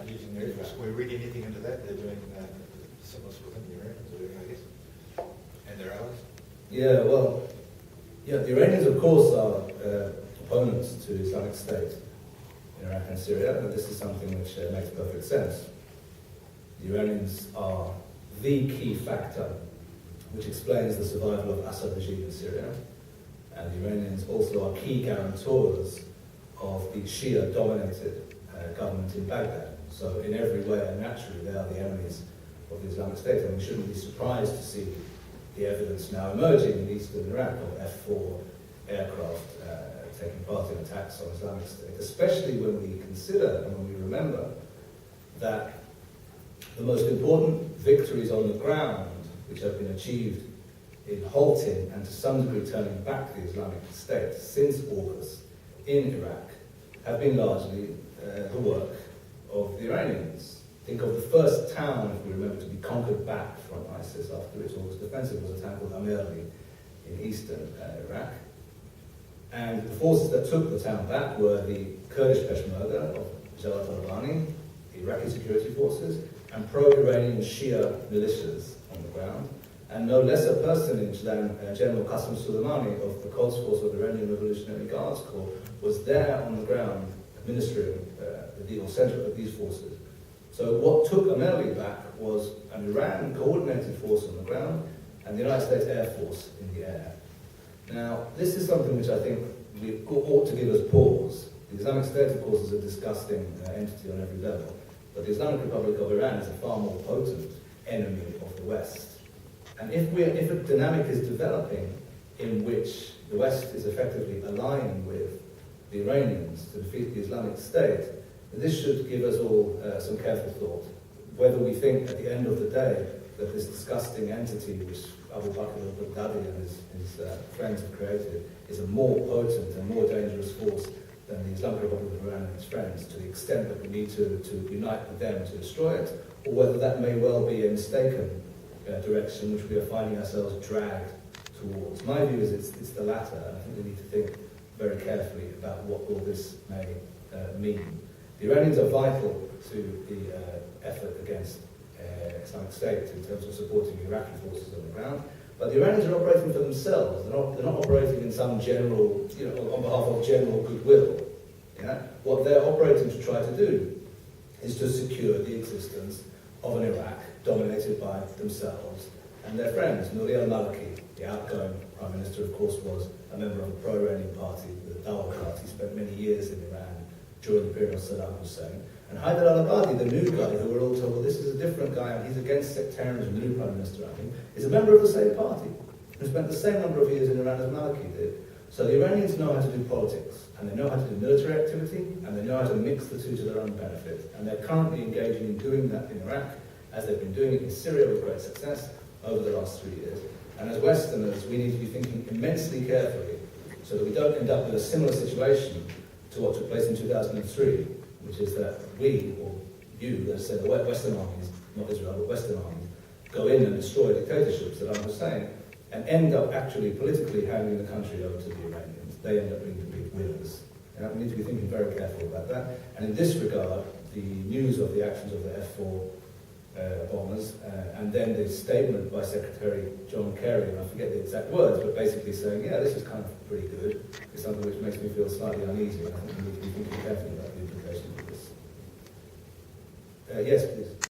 using the Air Force. Can we read anything into that? They're doing similar sort of thing the Iranians are doing, I guess, and their allies? Yeah, well, the Iranians, of course, are opponents to Islamic State in Iraq and Syria, and this is something which makes perfect sense. The Iranians are the key factor which explains the survival of Assad regime in Syria, and the Iranians also are key guarantors of the Shia-dominated government in Baghdad. So in every way, and naturally, they are the enemies of the Islamic State, and we shouldn't be surprised to see the evidence now emerging in eastern Iraq of F-4 aircraft taking part in attacks on Islamic State, especially when we consider and when we remember that the most important victories on the ground which have been achieved in halting and to some degree turning back the Islamic State since August in Iraq have been largely the work of the Iranians. Think of the first town, if we remember, to be conquered back from ISIS after its August offensive was a town called Amirli in eastern Iraq. And the forces that took the town back were the Kurdish Peshmerga of Jawad al-Talabani, the Iraqi security forces, and pro-Iranian Shia militias on the ground, and no less a personage than General Qasem Soleimani of the Quds Force of the Iranian Revolutionary Guards Corps was there on the ground administering the center of these forces. So what took Amirli back was an Iran coordinated force on the ground and the United States Air Force in the air. Now, this is something which I think we ought to give us pause. The Islamic State, of course, is a disgusting entity on every level, but the Islamic Republic of Iran is a far more potent enemy of the West. And if a dynamic is developing in which the West is effectively aligning with the Iranians to defeat the Islamic State, this should give us all some careful thought. Whether we think at the end of the day that this disgusting entity which Abu Bakr al-Baghdadi and his friends have created is a more potent and more dangerous force than the Islamic Republic of Iran and its friends, to the extent that we need to unite with them to destroy it, or whether that may well be a mistaken direction which we are finding ourselves dragged towards. My view is it's the latter, and I think we need to think very carefully about what all this may mean. The Iranians are vital to the effort against Islamic State in terms of supporting Iraqi forces on the ground, but the Iranians are operating for themselves. They're not operating in some general, on behalf of general goodwill. Yeah? What they're operating to try to do is to secure the existence of an Iraq dominated by themselves and their friends. Nouri al-Maliki, the outgoing prime minister, of course, was a member of a pro-Iranian party, the Dawa party. He spent many years in Iran during the period of Saddam Hussein. And Haider al-Abadi, the new guy, who we're all told, well, this is a different guy, and he's against sectarianism, the new prime minister, I think, is a member of the same party, who spent the same number of years in Iran as Maliki did. So the Iranians know how to do politics, and they know how to do military activity, and they know how to mix the two to their own benefit. And they're currently engaging in doing that in Iraq, as they've been doing it in Syria with great success over the last 3 years. And as Westerners, we need to be thinking immensely carefully so that we don't end up with a similar situation to what took place in 2003, which is that we, or you, let's say the Western armies, not Israel, but Western armies, go in and destroy dictatorships, Saddam Hussein, and end up actually politically handing the country over to the Iranians. They end up being the big winners. We need to be thinking very carefully about that. And in this regard, the news of the actions of the F-4 bombers, and then the statement by Secretary John Kerry, and I forget the exact words, but basically saying, yeah, this is kind of pretty good, is something which makes me feel slightly uneasy, and I think we need to be thinking carefully about the implications of this. Yes, please.